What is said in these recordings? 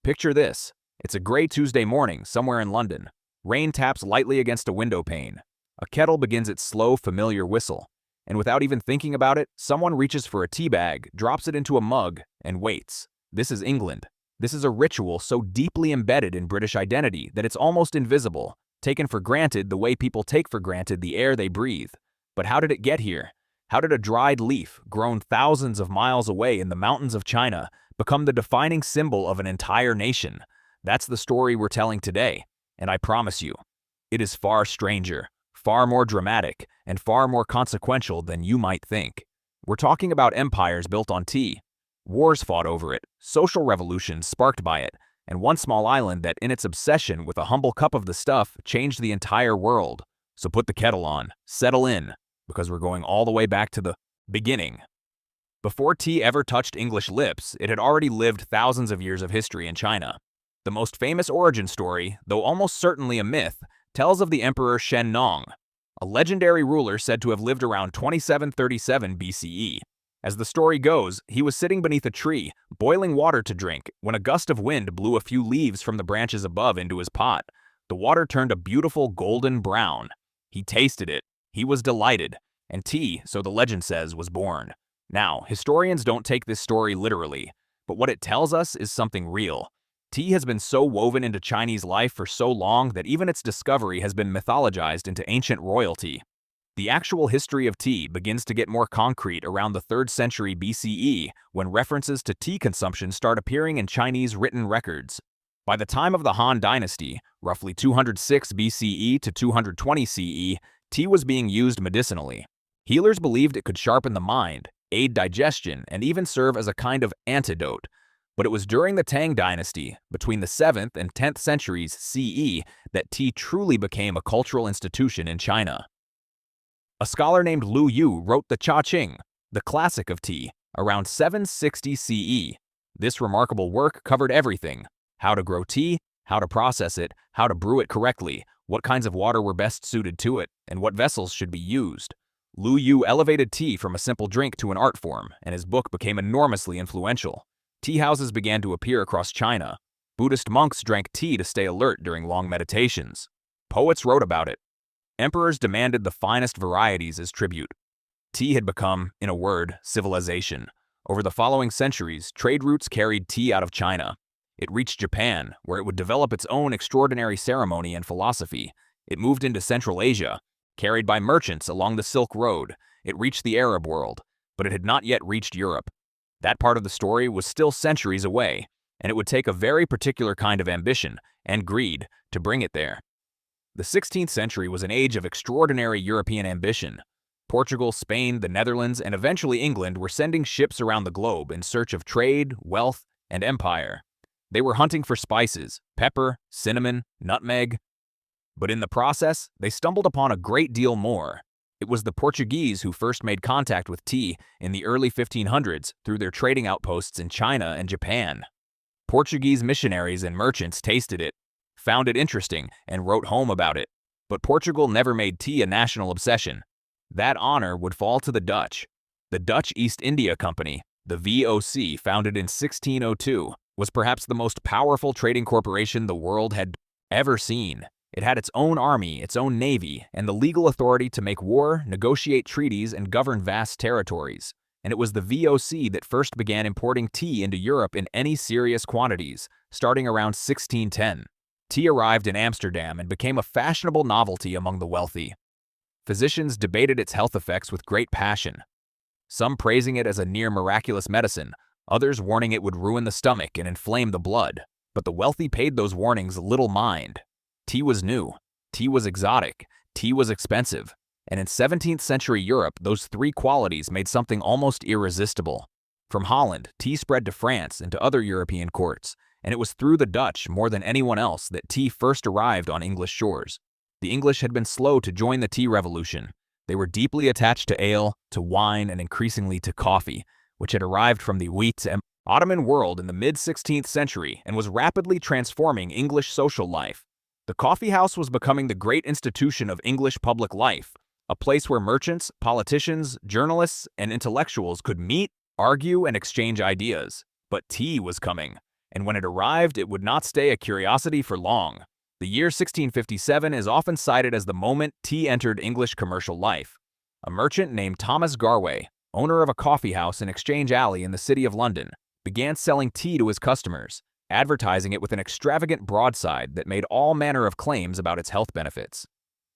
Picture this. It's a gray Tuesday morning somewhere in London. Rain taps lightly against a window pane. A kettle begins its slow, familiar whistle. And without even thinking about it, someone reaches for a tea bag, drops it into a mug, and waits. This is England. This is a ritual so deeply embedded in British identity that it's almost invisible, taken for granted the way people take for granted the air they breathe. But how did it get here? How did a dried leaf, grown thousands of miles away in the mountains of China, become the defining symbol of an entire nation? That's the story we're telling today, and I promise you, it is far stranger, far more dramatic, and far more consequential than you might think. We're talking about empires built on tea, wars fought over it, social revolutions sparked by it, and one small island that, in its obsession with a humble cup of the stuff, changed the entire world. So put the kettle on, settle in, because we're going all the way back to the beginning. Before tea ever touched English lips, it had already lived thousands of years of history in China. The most famous origin story, though almost certainly a myth, tells of the Emperor Shen Nong, a legendary ruler said to have lived around 2737 BCE. As the story goes, he was sitting beneath a tree, boiling water to drink, when a gust of wind blew a few leaves from the branches above into his pot. The water turned a beautiful golden brown. He tasted it. He was delighted. And tea, so the legend says, was born. Now, historians don't take this story literally, but what it tells us is something real. Tea has been so woven into Chinese life for so long that even its discovery has been mythologized into ancient royalty. The actual history of tea begins to get more concrete around the 3rd century BCE, when references to tea consumption start appearing in Chinese written records. By the time of the Han Dynasty, roughly 206 BCE to 220 CE, tea was being used medicinally. Healers believed it could sharpen the mind, aid digestion, and even serve as a kind of antidote. But it was during the Tang Dynasty, between the 7th and 10th centuries CE, that tea truly became a cultural institution in China. A scholar named Lu Yu wrote the Cha Qing, the classic of tea, around 760 CE. This remarkable work covered everything: how to grow tea, how to process it, how to brew it correctly, what kinds of water were best suited to it, and what vessels should be used. Lu Yu elevated tea from a simple drink to an art form, and his book became enormously influential. Tea houses began to appear across China. Buddhist monks drank tea to stay alert during long meditations. Poets wrote about it. Emperors demanded the finest varieties as tribute. Tea had become, in a word, civilization. Over the following centuries, trade routes carried tea out of China. It reached Japan, where it would develop its own extraordinary ceremony and philosophy. It moved into Central Asia, carried by merchants along the Silk Road. It reached the Arab world, but it had not yet reached Europe. That part of the story was still centuries away, and it would take a very particular kind of ambition and greed to bring it there. The 16th century was an age of extraordinary European ambition. Portugal, Spain, the Netherlands, and eventually England were sending ships around the globe in search of trade, wealth, and empire. They were hunting for spices, pepper, cinnamon, nutmeg. But in the process, they stumbled upon a great deal more. It was the Portuguese who first made contact with tea in the early 1500s through their trading outposts in China and Japan. Portuguese missionaries and merchants tasted it, found it interesting, and wrote home about it. But Portugal never made tea a national obsession. That honor would fall to the Dutch. The Dutch East India Company, the VOC, founded in 1602, was perhaps the most powerful trading corporation the world had ever seen. It had its own army, its own navy, and the legal authority to make war, negotiate treaties, and govern vast territories. And it was the VOC that first began importing tea into Europe in any serious quantities, starting around 1610. Tea arrived in Amsterdam and became a fashionable novelty among the wealthy. Physicians debated its health effects with great passion, some praising it as a near miraculous medicine, others warning it would ruin the stomach and inflame the blood. But the wealthy paid those warnings little mind. Tea was new, tea was exotic, tea was expensive, and in 17th century Europe, those three qualities made something almost irresistible. From Holland, tea spread to France and to other European courts, and it was through the Dutch, more than anyone else, that tea first arrived on English shores. The English had been slow to join the tea revolution. They were deeply attached to ale, to wine, and increasingly to coffee, which had arrived from the wheat and Ottoman world in the mid-16th century and was rapidly transforming English social life. The coffee house was becoming the great institution of English public life, a place where merchants, politicians, journalists, and intellectuals could meet, argue, and exchange ideas. But tea was coming, and when it arrived, it would not stay a curiosity for long. The year 1657 is often cited as the moment tea entered English commercial life. A merchant named Thomas Garway, owner of a coffee house in Exchange Alley in the city of London, began selling tea to his customers, advertising it with an extravagant broadside that made all manner of claims about its health benefits.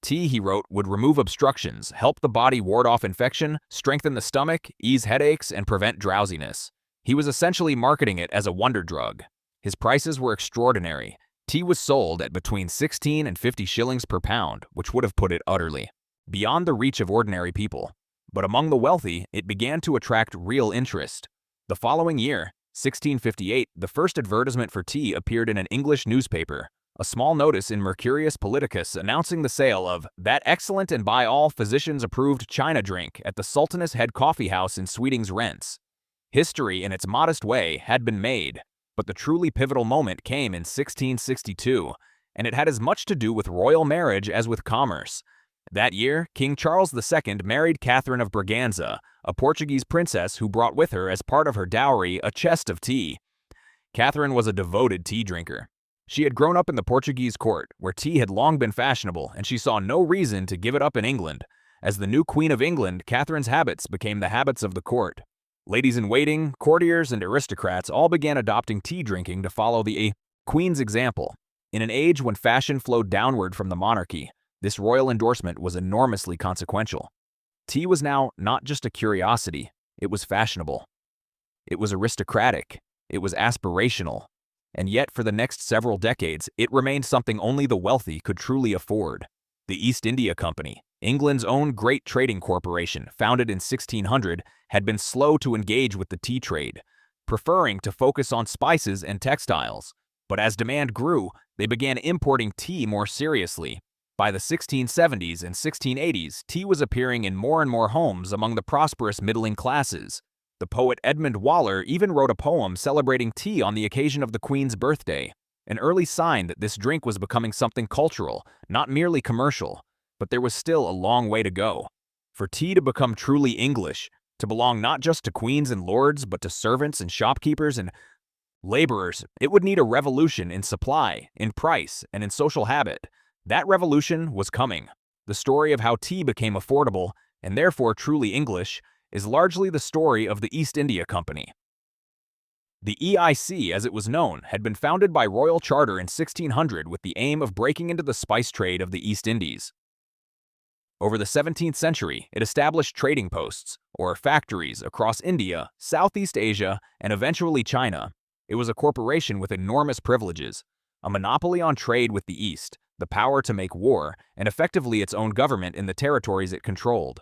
Tea, he wrote, would remove obstructions, help the body ward off infection, strengthen the stomach, ease headaches, and prevent drowsiness. He was essentially marketing it as a wonder drug. His prices were extraordinary. Tea was sold at between 16 and 50 shillings per pound, which would have put it utterly beyond the reach of ordinary people. But among the wealthy, it began to attract real interest. The following year, 1658, the first advertisement for tea appeared in an English newspaper, a small notice in Mercurius Politicus announcing the sale of that excellent and by all physicians approved China drink at the Sultaness Head Coffee House in Sweeting's Rents. History, in its modest way, had been made, but the truly pivotal moment came in 1662, and it had as much to do with royal marriage as with commerce. That year, King Charles II married Catherine of Braganza, a Portuguese princess who brought with her as part of her dowry a chest of tea. Catherine was a devoted tea drinker. She had grown up in the Portuguese court, where tea had long been fashionable, and she saw no reason to give it up in England. As the new Queen of England, Catherine's habits became the habits of the court. Ladies-in-waiting, courtiers, and aristocrats all began adopting tea drinking to follow the Queen's example. In an age when fashion flowed downward from the monarchy, this royal endorsement was enormously consequential. Tea was now not just a curiosity, it was fashionable. It was aristocratic, it was aspirational, and yet for the next several decades, it remained something only the wealthy could truly afford. The East India Company, England's own great trading corporation, founded in 1600, had been slow to engage with the tea trade, preferring to focus on spices and textiles. But as demand grew, they began importing tea more seriously. By the 1670s and 1680s, tea was appearing in more and more homes among the prosperous middling classes. The poet Edmund Waller even wrote a poem celebrating tea on the occasion of the Queen's birthday, an early sign that this drink was becoming something cultural, not merely commercial. But there was still a long way to go. For tea to become truly English, to belong not just to queens and lords, but to servants and shopkeepers and laborers, it would need a revolution in supply, in price, and in social habit. That revolution was coming. The story of how tea became affordable, and therefore truly English, is largely the story of the East India Company. The EIC, as it was known, had been founded by royal charter in 1600 with the aim of breaking into the spice trade of the East Indies. Over the 17th century, it established trading posts, or factories, across India, Southeast Asia, and eventually China. It was a corporation with enormous privileges, a monopoly on trade with the East, the power to make war, and effectively its own government in the territories it controlled.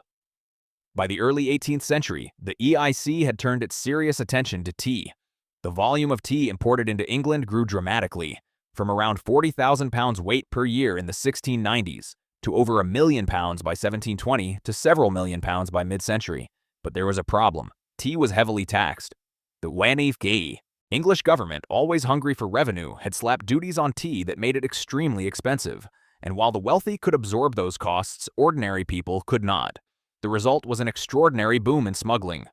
By the early 18th century, the EIC had turned its serious attention to tea. The volume of tea imported into England grew dramatically, from around 40,000 pounds weight per year in the 1690s to over 1 million pounds by 1720 to several million pounds by mid-century. But there was a problem. Tea was heavily taxed. The Wanif Ghee, English government, always hungry for revenue, had slapped duties on tea that made it extremely expensive. And while the wealthy could absorb those costs, ordinary people could not. The result was an extraordinary boom in smuggling.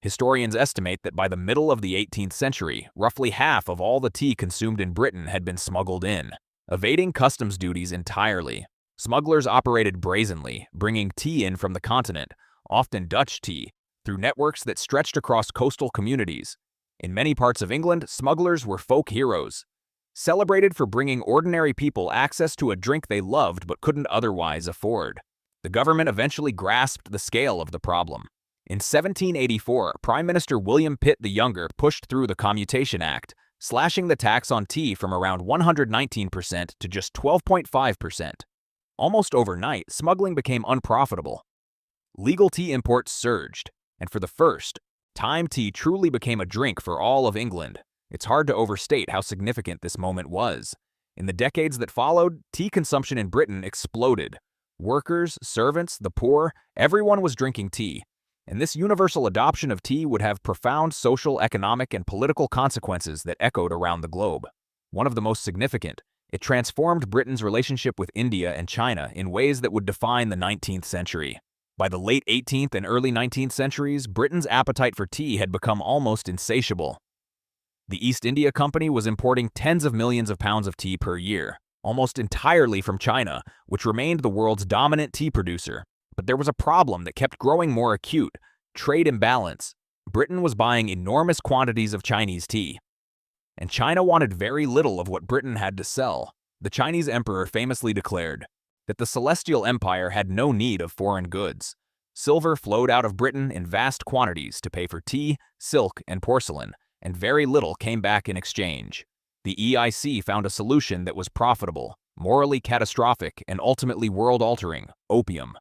Historians estimate that by the middle of the 18th century, roughly half of all the tea consumed in Britain had been smuggled in, evading customs duties entirely. Smugglers operated brazenly, bringing tea in from the continent, often Dutch tea, through networks that stretched across coastal communities. In many parts of England, smugglers were folk heroes, celebrated for bringing ordinary people access to a drink they loved but couldn't otherwise afford. The government eventually grasped the scale of the problem. In 1784, Prime Minister William Pitt the Younger pushed through the Commutation Act, slashing the tax on tea from around 119% to just 12.5%. Almost overnight, smuggling became unprofitable. Legal tea imports surged, and for the first time, tea truly became a drink for all of England. It's hard to overstate how significant this moment was. In the decades that followed, tea consumption in Britain exploded. Workers, servants, the poor, everyone was drinking tea. And this universal adoption of tea would have profound social, economic, and political consequences that echoed around the globe. One of the most significant, it transformed Britain's relationship with India and China in ways that would define the 19th century. By the late 18th and early 19th centuries, Britain's appetite for tea had become almost insatiable. The East India Company was importing tens of millions of pounds of tea per year, almost entirely from China, which remained the world's dominant tea producer. But there was a problem that kept growing more acute: trade imbalance. Britain was buying enormous quantities of Chinese tea, and China wanted very little of what Britain had to sell. The Chinese emperor famously declared that the Celestial Empire had no need of foreign goods. Silver flowed out of Britain in vast quantities to pay for tea, silk, and porcelain, and very little came back in exchange. The EIC found a solution that was profitable, morally catastrophic, and ultimately world-altering: opium.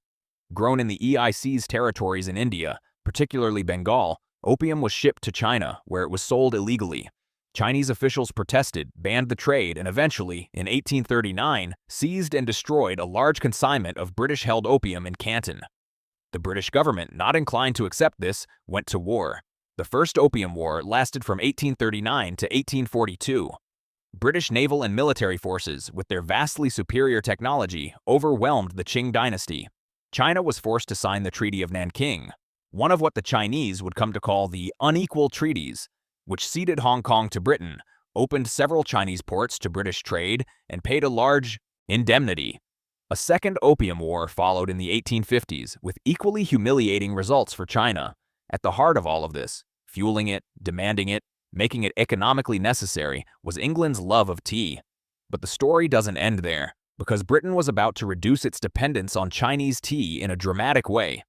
Grown in the EIC's territories in India, particularly Bengal, opium was shipped to China, where it was sold illegally. Chinese officials protested, banned the trade, and eventually, in 1839, seized and destroyed a large consignment of British-held opium in Canton. The British government, not inclined to accept this, went to war. The First Opium War lasted from 1839 to 1842. British naval and military forces, with their vastly superior technology, overwhelmed the Qing dynasty. China was forced to sign the Treaty of Nanking, one of what the Chinese would come to call the unequal treaties, which ceded Hong Kong to Britain, opened several Chinese ports to British trade, and paid a large indemnity. A second Opium War followed in the 1850s, with equally humiliating results for China. At the heart of all of this, fueling it, demanding it, making it economically necessary, was England's love of tea. But the story doesn't end there, because Britain was about to reduce its dependence on Chinese tea in a dramatic way.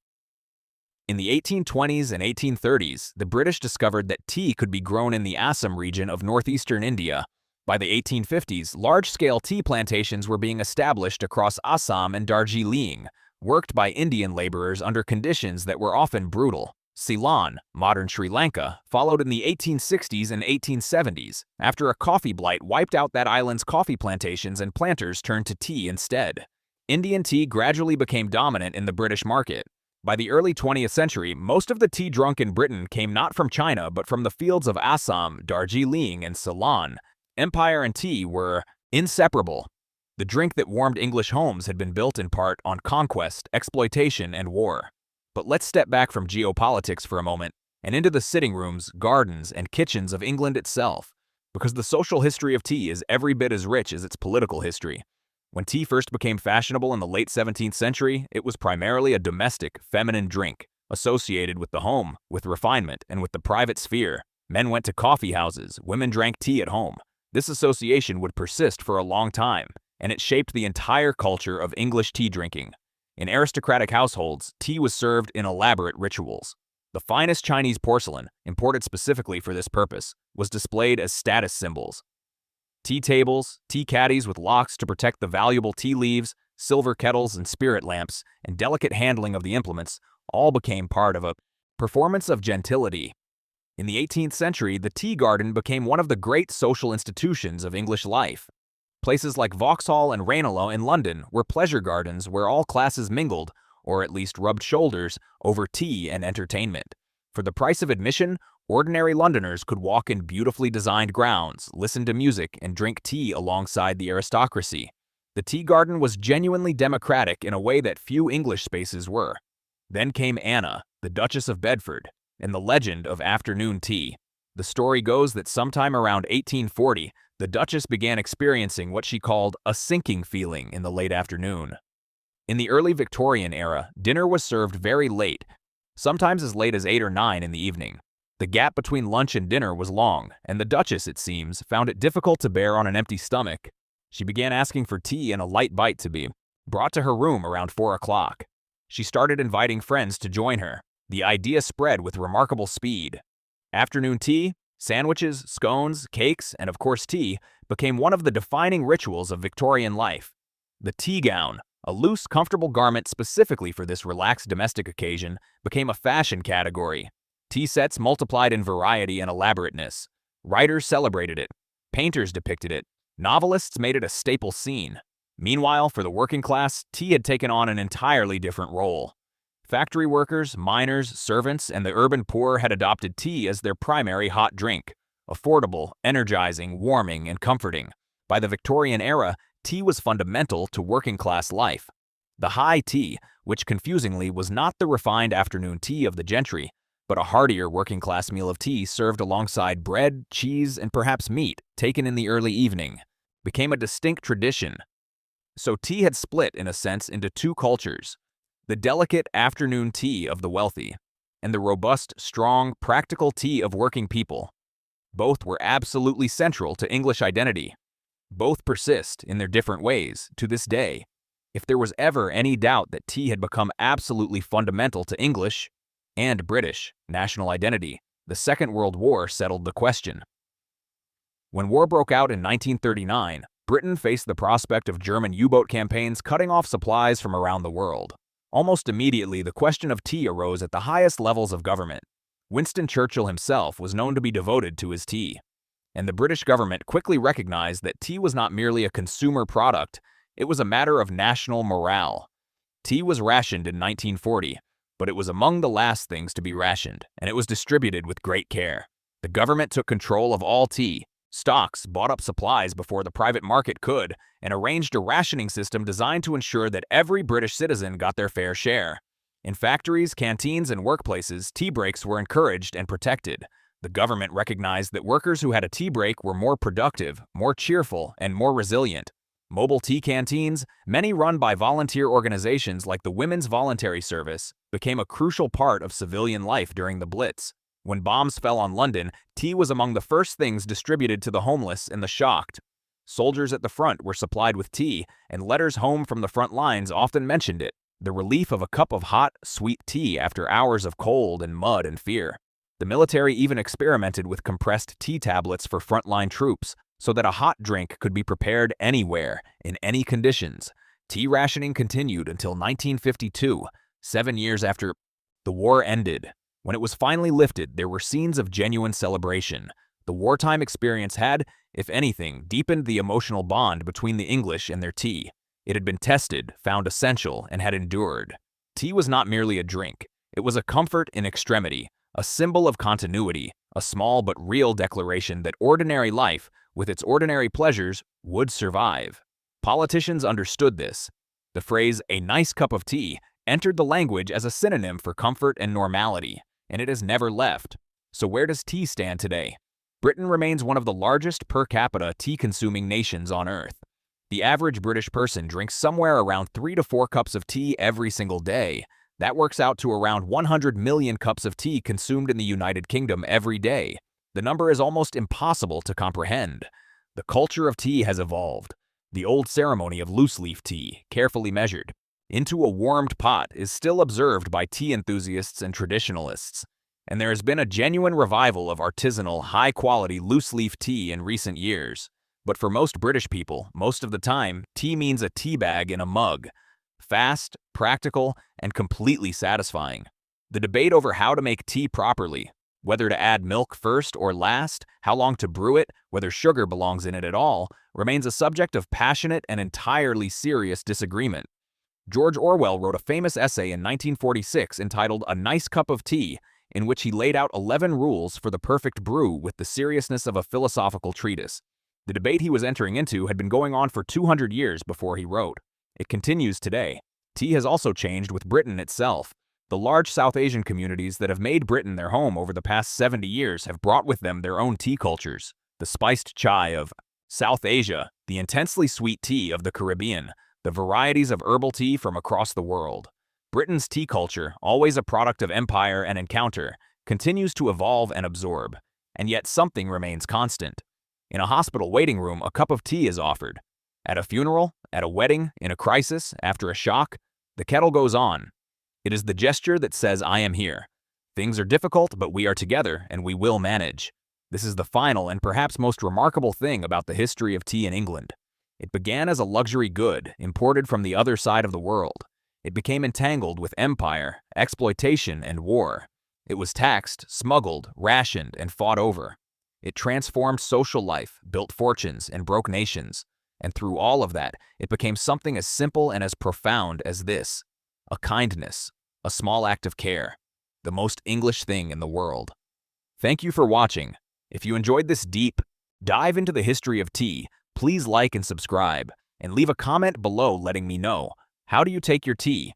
In the 1820s and 1830s, the British discovered that tea could be grown in the Assam region of northeastern India. By the 1850s, large-scale tea plantations were being established across Assam and Darjeeling, worked by Indian laborers under conditions that were often brutal. Ceylon, modern Sri Lanka, followed in the 1860s and 1870s, after a coffee blight wiped out that island's coffee plantations and planters turned to tea instead. Indian tea gradually became dominant in the British market. By the early 20th century, most of the tea drunk in Britain came not from China but from the fields of Assam, Darjeeling, and Ceylon. Empire and tea were inseparable. The drink that warmed English homes had been built in part on conquest, exploitation, and war. But let's step back from geopolitics for a moment and into the sitting rooms, gardens, and kitchens of England itself, because the social history of tea is every bit as rich as its political history. When tea first became fashionable in the late 17th century, it was primarily a domestic, feminine drink, associated with the home, with refinement, and with the private sphere. Men went to coffee houses, women drank tea at home. This association would persist for a long time, and it shaped the entire culture of English tea drinking. In aristocratic households, tea was served in elaborate rituals. The finest Chinese porcelain, imported specifically for this purpose, was displayed as status symbols. Tea tables, tea caddies with locks to protect the valuable tea leaves, silver kettles and spirit lamps, and delicate handling of the implements all became part of a performance of gentility. In the 18th century, the tea garden became one of the great social institutions of English life. Places like Vauxhall and Ranelagh in London were pleasure gardens where all classes mingled, or at least rubbed shoulders, over tea and entertainment. For the price of admission, ordinary Londoners could walk in beautifully designed grounds, listen to music, and drink tea alongside the aristocracy. The tea garden was genuinely democratic in a way that few English spaces were. Then came Anna, the Duchess of Bedford, and the legend of afternoon tea. The story goes that sometime around 1840, the Duchess began experiencing what she called a sinking feeling in the late afternoon. In the early Victorian era, dinner was served very late, sometimes as late as 8 or 9 in the evening. The gap between lunch and dinner was long, and the Duchess, it seems, found it difficult to bear on an empty stomach. She began asking for tea and a light bite to be brought to her room around 4 o'clock. She started inviting friends to join her. The idea spread with remarkable speed. Afternoon tea, sandwiches, scones, cakes, and of course tea, became one of the defining rituals of Victorian life. The tea gown, a loose, comfortable garment specifically for this relaxed domestic occasion, became a fashion category. Tea sets multiplied in variety and elaborateness. Writers celebrated it. Painters depicted it. Novelists made it a staple scene. Meanwhile, for the working class, tea had taken on an entirely different role. Factory workers, miners, servants, and the urban poor had adopted tea as their primary hot drink. Affordable, energizing, warming, and comforting. By the Victorian era, tea was fundamental to working-class life. The high tea, which confusingly was not the refined afternoon tea of the gentry, but a heartier working-class meal of tea served alongside bread, cheese, and perhaps meat, taken in the early evening, became a distinct tradition. So tea had split, in a sense, into two cultures: the delicate afternoon tea of the wealthy, and the robust, strong, practical tea of working people. Both were absolutely central to English identity. Both persist, in their different ways, to this day. If there was ever any doubt that tea had become absolutely fundamental to English and British national identity, the Second World War settled the question. When war broke out in 1939, Britain faced the prospect of German U-boat campaigns cutting off supplies from around the world. Almost immediately, the question of tea arose at the highest levels of government. Winston Churchill himself was known to be devoted to his tea, and the British government quickly recognized that tea was not merely a consumer product, it was a matter of national morale. Tea was rationed in 1940, but it was among the last things to be rationed, and it was distributed with great care. The government took control of all tea. Stocks bought up supplies before the private market could, and arranged a rationing system designed to ensure that every British citizen got their fair share. In factories, canteens, and workplaces, tea breaks were encouraged and protected. The government recognized that workers who had a tea break were more productive, more cheerful, and more resilient. Mobile tea canteens, many run by volunteer organizations like the Women's Voluntary Service, became a crucial part of civilian life during the Blitz. When bombs fell on London, tea was among the first things distributed to the homeless and the shocked. Soldiers at the front were supplied with tea, and letters home from the front lines often mentioned it: the relief of a cup of hot, sweet tea after hours of cold and mud and fear. The military even experimented with compressed tea tablets for frontline troops, so that a hot drink could be prepared anywhere, in any conditions. Tea rationing continued until 1952, 7 years after the war ended. When it was finally lifted, there were scenes of genuine celebration. The wartime experience had, if anything, deepened the emotional bond between the English and their tea. It had been tested, found essential, and had endured. Tea was not merely a drink. It was a comfort in extremity, a symbol of continuity, a small but real declaration that ordinary life, with its ordinary pleasures, would survive. Politicians understood this. The phrase, "a nice cup of tea," entered the language as a synonym for comfort and normality, and it has never left. So where does tea stand today? Britain remains one of the largest per capita tea-consuming nations on Earth. The average British person drinks somewhere around 3 to 4 cups of tea every single day. That works out to around 100 million cups of tea consumed in the United Kingdom every day. The number is almost impossible to comprehend. The culture of tea has evolved. The old ceremony of loose-leaf tea, carefully measured into a warmed pot, is still observed by tea enthusiasts and traditionalists. And there has been a genuine revival of artisanal, high-quality loose-leaf tea in recent years. But for most British people, most of the time, tea means a tea bag in a mug. Fast, practical, and completely satisfying. The debate over how to make tea properly, whether to add milk first or last, how long to brew it, whether sugar belongs in it at all, remains a subject of passionate and entirely serious disagreement. George Orwell wrote a famous essay in 1946 entitled "A Nice Cup of Tea," in which he laid out 11 rules for the perfect brew with the seriousness of a philosophical treatise. The debate he was entering into had been going on for 200 years before he wrote. It continues today. Tea has also changed with Britain itself. The large South Asian communities that have made Britain their home over the past 70 years have brought with them their own tea cultures. The spiced chai of South Asia, the intensely sweet tea of the Caribbean, the varieties of herbal tea from across the world. Britain's tea culture, always a product of empire and encounter, continues to evolve and absorb. And yet something remains constant. In a hospital waiting room, a cup of tea is offered. At a funeral, at a wedding, in a crisis, after a shock, the kettle goes on. It is the gesture that says, "I am here. Things are difficult, but we are together, and we will manage." This is the final and perhaps most remarkable thing about the history of tea in England. It began as a luxury good, imported from the other side of the world. It became entangled with empire, exploitation, and war. It was taxed, smuggled, rationed, and fought over. It transformed social life, built fortunes, and broke nations. And through all of that, it became something as simple and as profound as this: a kindness, a small act of care, the most English thing in the world. Thank you for watching. If you enjoyed this deep dive into the history of tea, please like and subscribe, and leave a comment below letting me know, how do you take your tea?